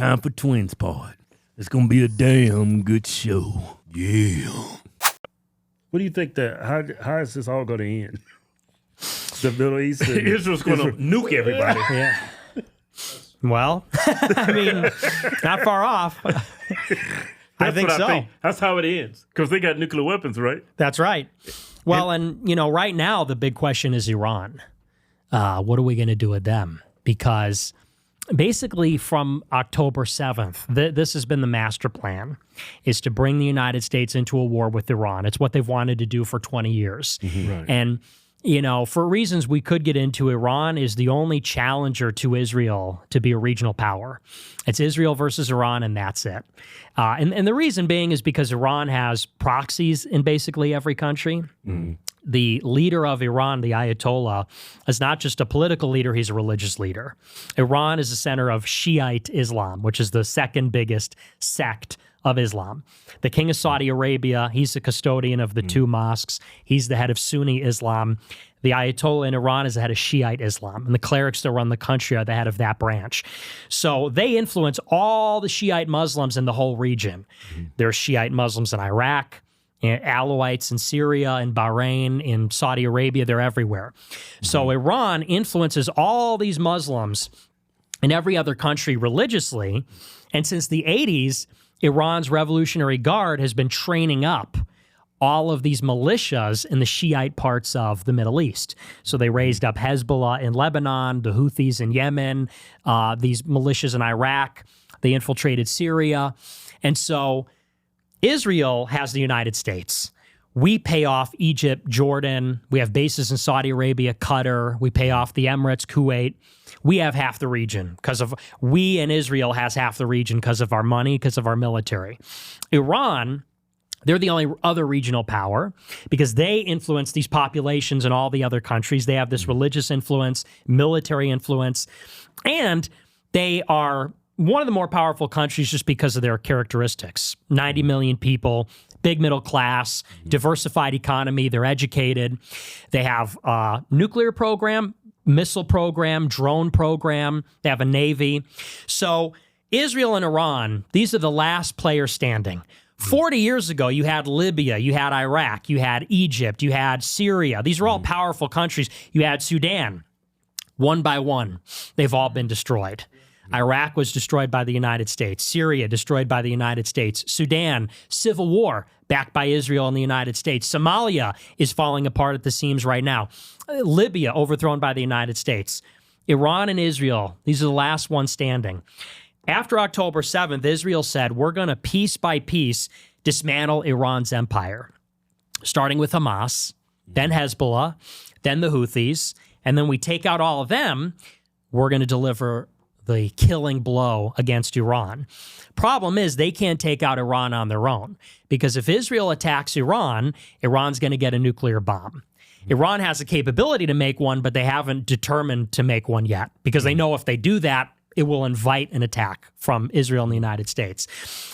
Time for Twins Pod. It's going to be a damn good show. Yeah. What do you think how is this all going to end? The Middle East? Israel's going to nuke everybody. Yeah. Well, I mean, not far off. I think so. That's how it ends. Because they got nuclear weapons, right? That's right. Well, and right now the big question is Iran. What are we going to do with them? Because basically from October 7th, this has been the master plan, is to bring the United States into a war with Iran. It's what they've wanted to do for 20 years. Mm-hmm. Right. And for reasons we could get into, Iran is the only challenger to Israel to be a regional power. It's Israel versus Iran, and that's it. And the reason being is because Iran has proxies in basically every country. Mm. The leader of Iran, the Ayatollah, is not just a political leader, he's a religious leader. Iran is the center of Shiite Islam, which is the second biggest sect of Islam. The king of Saudi Arabia, he's the custodian of the two mosques. He's the head of Sunni Islam. The Ayatollah in Iran is the head of Shiite Islam, and the clerics that run the country are the head of that branch. So they influence all the Shiite Muslims in the whole region. Mm-hmm. There's Shiite Muslims in Iraq, Alawites in Syria, in Bahrain, in Saudi Arabia, they're everywhere. Mm-hmm. So Iran influences all these Muslims in every other country religiously, and since the 80s, Iran's Revolutionary Guard has been training up all of these militias in the Shiite parts of the Middle East. So they raised up Hezbollah in Lebanon, the Houthis in Yemen, these militias in Iraq. They infiltrated Syria. And so Israel has the United States. We pay off Egypt, Jordan. We have bases in Saudi Arabia, Qatar. We pay off the Emirates, Kuwait. We have half the region we and Israel has half the region because of our money, because of our military. Iran, they're the only other regional power because they influence these populations in all the other countries. They have this religious influence, military influence, and they are one of the more powerful countries just because of their characteristics. 90 million people, big middle class, diversified economy, they're educated. They have a nuclear program, missile program, drone program. They have a navy. So Israel and Iran, these are the last players standing. 40 years ago, you had Libya, you had Iraq, you had Egypt, you had Syria. These are all powerful countries. You had Sudan. One by one, they've all been destroyed. Iraq was destroyed by the United States. Syria, destroyed by the United States. Sudan, civil war, backed by Israel and the United States. Somalia is falling apart at the seams right now. Libya, overthrown by the United States. Iran and Israel, these are the last ones standing. After October 7th, Israel said, we're going to piece by piece dismantle Iran's empire, starting with Hamas, then Hezbollah, then the Houthis, and then we take out all of them, we're going to deliver the killing blow against Iran. Problem is, they can't take out Iran on their own, because if Israel attacks Iran, Iran's going to get a nuclear bomb. Iran has the capability to make one, but they haven't determined to make one yet, because they know if they do that, it will invite an attack from Israel and the United States.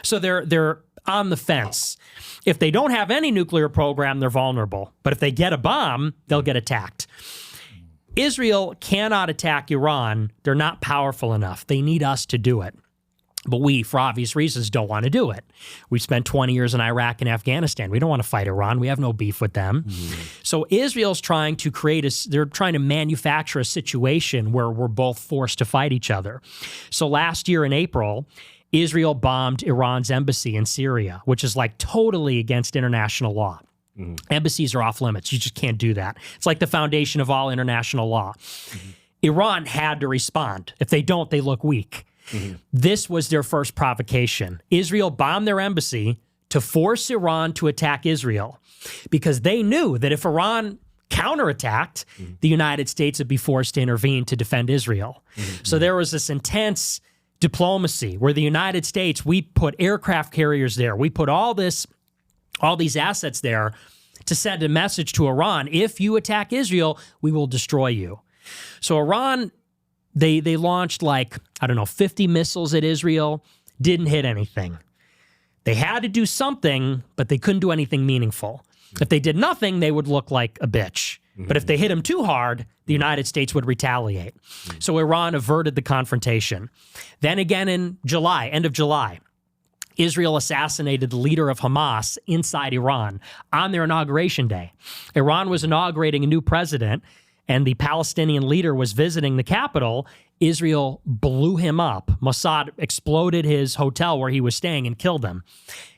So they're on the fence. If they don't have any nuclear program, they're vulnerable. But if they get a bomb, they'll get attacked. Israel cannot attack Iran. They're not powerful enough. They need us to do it. But we, for obvious reasons, don't want to do it. We spent 20 years in Iraq and Afghanistan. We don't want to fight Iran. We have no beef with them. So Israel's trying to they're trying to manufacture a situation where we're both forced to fight each other. So last year in April, Israel bombed Iran's embassy in Syria, which is like totally against international law. Embassies are off limits. You just can't do that. It's like the foundation of all international law. Iran had to respond. If they don't, they look weak. This was their first provocation. Israel bombed their embassy to force Iran to attack Israel because they knew that if Iran counterattacked, the United States would be forced to intervene to defend Israel. So there was this intense diplomacy where the United States, we put aircraft carriers there. We put all these assets there to send a message to Iran. If you attack Israel, we will destroy you. So Iran, they launched 50 missiles at Israel, didn't hit anything. They had to do something, but they couldn't do anything meaningful. If they did nothing, they would look like a bitch. But if they hit him too hard, the United States would retaliate. So Iran averted the confrontation. Then again in July, end of July, Israel assassinated the leader of Hamas inside Iran on their inauguration day. Iran was inaugurating a new president, and the Palestinian leader was visiting the capital. Israel blew him up. Mossad exploded his hotel where he was staying and killed him.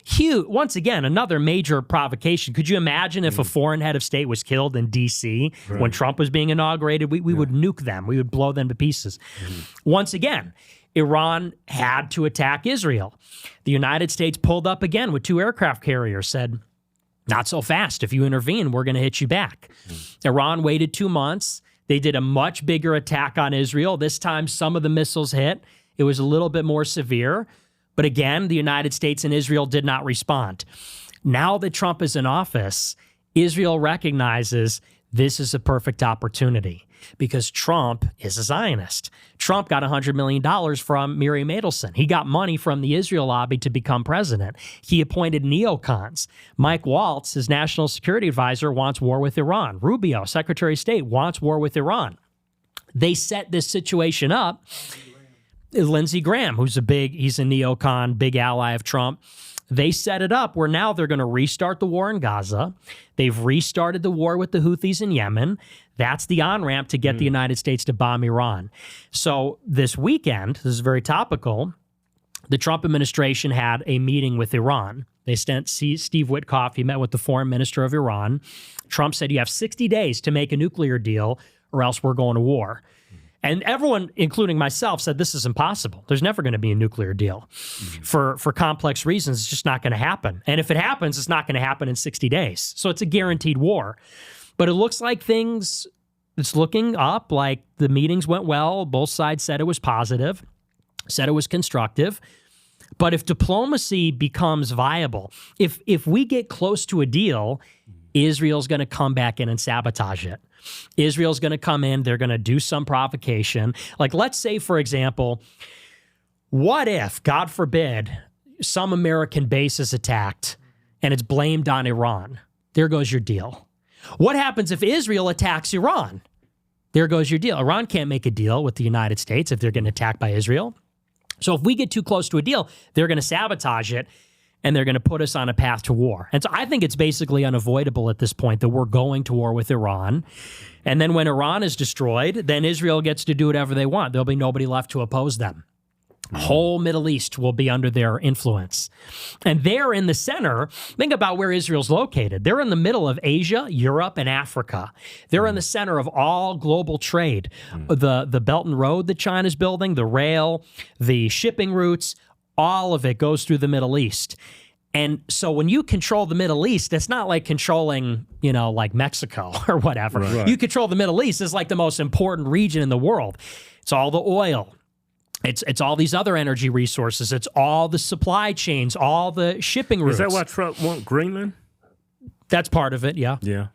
Huge, once again, another major provocation. Could you imagine if a foreign head of state was killed in D.C. when Trump was being inaugurated? We would nuke them. We would blow them to pieces. Once again, Iran had to attack Israel. The United States pulled up again with 2 aircraft carriers, said, not so fast. If you intervene, we're going to hit you back. Iran waited 2 months. They did a much bigger attack on Israel. This time, some of the missiles hit. It was a little bit more severe. But again, the United States and Israel did not respond. Now that Trump is in office, Israel recognizes this is a perfect opportunity because Trump is a Zionist. Trump got $100 million from Miriam Adelson. He got money from the Israel lobby to become president. He appointed neocons. Mike Waltz, his national security advisor, wants war with Iran. Rubio, Secretary of State, wants war with Iran. They set this situation up. Lindsey Graham, he's a neocon, big ally of Trump. They set it up where now they're going to restart the war in Gaza. They've restarted the war with the Houthis in Yemen. That's the on-ramp to get the United States to bomb Iran. So this weekend, this is very topical, the Trump administration had a meeting with Iran. They sent Steve Witkoff. He met with the foreign minister of Iran. Trump said, you have 60 days to make a nuclear deal or else we're going to war. And everyone, including myself, said this is impossible. There's never going to be a nuclear deal. For complex reasons, it's just not going to happen. And if it happens, it's not going to happen in 60 days. So it's a guaranteed war. But it looks like it's looking up, like the meetings went well. Both sides said it was positive, said it was constructive. But if diplomacy becomes viable, if we get close to a deal, Israel's going to come back in and sabotage it. Israel's going to come in. They're going to do some provocation. Like, let's say, for example, what if, God forbid, some American base is attacked and it's blamed on Iran? There goes your deal. What happens if Israel attacks Iran? There goes your deal. Iran can't make a deal with the United States if they're getting attacked by Israel. So if we get too close to a deal, they're going to sabotage it. And they're going to put us on a path to war. And so I think it's basically unavoidable at this point that we're going to war with Iran. And then when Iran is destroyed, then Israel gets to do whatever they want. There'll be nobody left to oppose them. Whole Middle East will be under their influence. And they're in the center. Think about where Israel's located. They're in the middle of Asia, Europe, and Africa. They're in the center of all global trade. The Belt and Road that China's building, the rail, the shipping routes, all of it goes through the Middle East. And so when you control the Middle East, it's not like controlling, like Mexico or whatever. Right. You control the Middle East. It's like the most important region in the world. It's all the oil. It's all these other energy resources. It's all the supply chains, all the shipping routes. Is that why Trump wants Greenland? That's part of it, yeah. Yeah.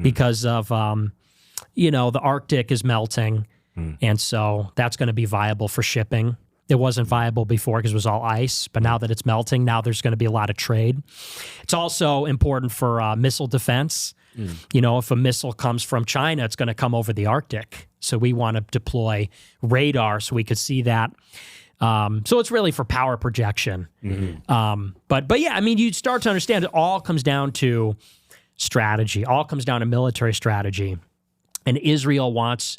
Because of, the Arctic is melting. And so that's going to be viable for shipping. It wasn't viable before because it was all ice, but now that it's melting, now there's going to be a lot of trade. It's also important for missile defense. If a missile comes from China, it's going to come over the Arctic. So we want to deploy radar so we could see that. So it's really for power projection. But yeah, you start to understand it all comes down to strategy, all comes down to military strategy. And Israel wants...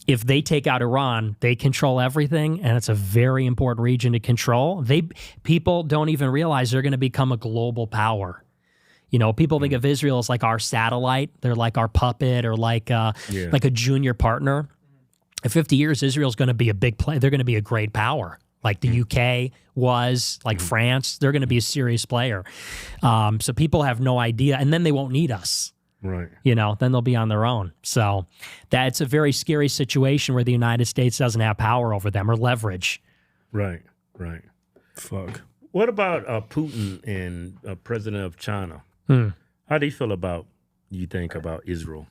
If they take out Iran, they control everything, and it's a very important region to control. People don't even realize they're going to become a global power. People think of Israel as like our satellite. They're like our puppet or like a junior partner. In 50 years, Israel's going to be a big play. They're going to be a great power, like the UK was, like France. They're going to be a serious player. So people have no idea, and then they won't need us. Right. Then they'll be on their own. So that's a very scary situation where the United States doesn't have power over them or leverage. Right. Fuck. What about Putin and President of China? How do you feel about Israel?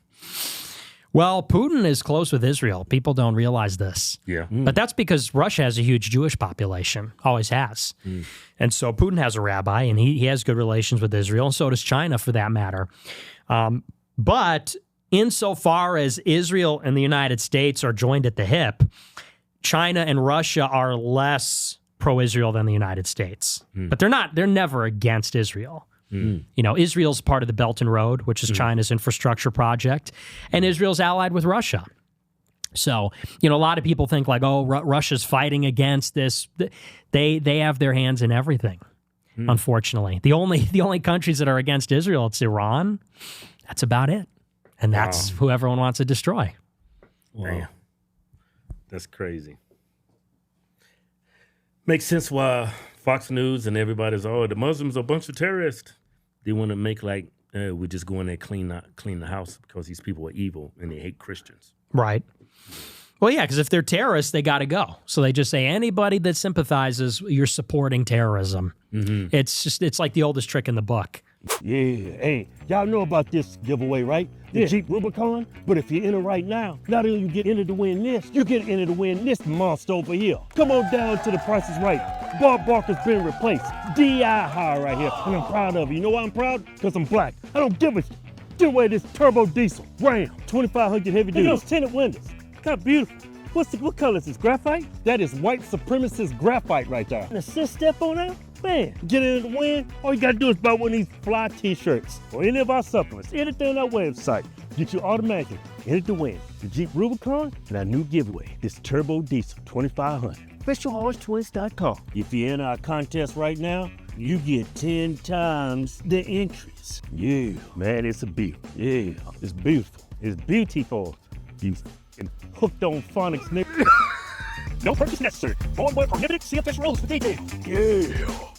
Well, Putin is close with Israel. People don't realize this. Yeah. But that's because Russia has a huge Jewish population, always has. And so Putin has a rabbi, and he has good relations with Israel, and so does China for that matter. But insofar as Israel and the United States are joined at the hip, China and Russia are less pro-Israel than the United States. But they're never against Israel. You know, Israel's part of the Belt and Road, which is China's infrastructure project, and Israel's allied with Russia. So, you know, a lot of people think like, oh, Russia's fighting against this. They have their hands in everything, unfortunately. The only countries that are against Israel, it's Iran. That's about it. And that's who everyone wants to destroy. Wow. That's crazy. Makes sense why Fox News and everybody's, the Muslims are a bunch of terrorists. They want to make like, we just go in there clean the house because these people are evil and they hate Christians. Right. Well, yeah, because if they're terrorists, they got to go. So they just say anybody that sympathizes, you're supporting terrorism. It's like the oldest trick in the book. Yeah, hey, y'all know about this giveaway, right? The Jeep Rubicon. But if you're in it right now, not only you get entered to win this, you get entered to win this monster over here. Come on down to the Price is Right. Bob Barker's been replaced. D.I. hire right here, and I'm proud of it. You know why I'm proud? Because I'm black. I don't give a shit. Get away this turbo diesel. Ram, 2500 heavy duty. Those tinted windows. Kind of beautiful. What color is this, graphite? That is white supremacist graphite right there. An assist step on that? Man, get in the win. All you gotta do is buy one of these fly t-shirts or any of our supplements. Anything on our website. Get you automatically entered to win the Jeep Rubicon and our new giveaway, this turbo diesel 2500. SpecialHorseTwins.com. If you're in our contest right now, you get 10 times the entries. Yeah, man, it's a beauty. Yeah, it's beautiful. It's beautiful. You hooked on phonics, nigga. No purchase necessary. Boy, prohibited. See official rules for details. Yeah.